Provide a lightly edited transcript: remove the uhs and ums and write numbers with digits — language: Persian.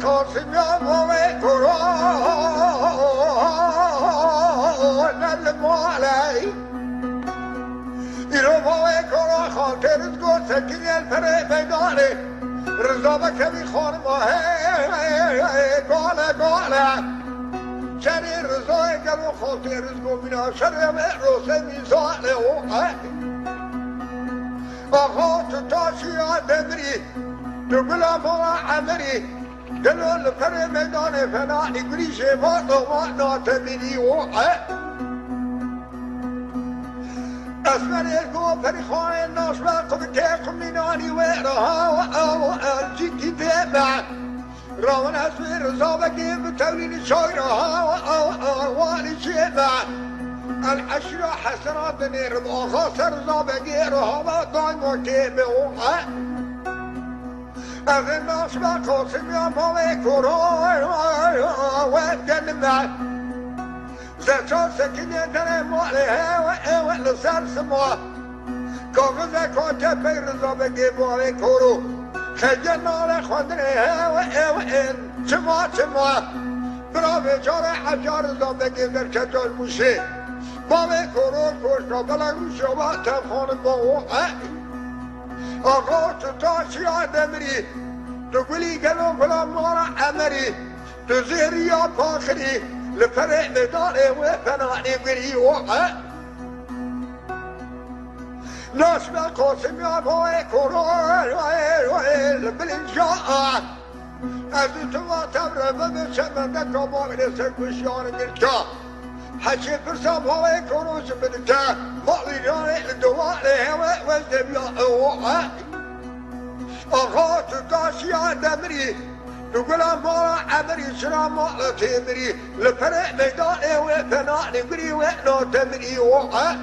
قاسم يا موي قرآن المالي إلو موي قرآن خاطر تقول سكيني الفرق بيداني رضا بكبي خان ماهي قاله شري رضا قلو خاطر تقول بنا شري روسي ميزاني آقا تو تاشی آدمری تو گلابا عمری دلو لپر میدان فنا اگری شما دوما ناتبینی اسمر الگو پری خواهی ناشبه قب تیق منانی و رها جیتی تیبه راون اسمی رضا بگیم بتولین شای رها والی شیبه العشر حسنات نير وخسر زابقيرها وضاي وكيبه الناس بقاسم يا موي كروي واتكلم زكاة سكينة ترى مالها والسر سما كاغذ كاتب بير زابقي موي كرو خجلنا لخدرها وإن شما برا بجار حجار زابقي در كتال موشي باوی کرور کشتا بلگو شما تفخان با آقا تو تاشی آدمری تو گلی گلو فلا مارا عمری تو زهری یا پاخری لپره مداره و پنانی بری ناسم قاسم یا باوی کرور لبلنجا از تو ما تبره بشمنده کباقی سرکشیان گرچا حشي فرصة هواي كروش بدتا مالي جاني دوالي هواي وزدبيا اوعى اخو تقاشي عدمري تقول مالا عمري شرا مالا تمري لفرق ميداني وفناني بري وإنو تمري اوعى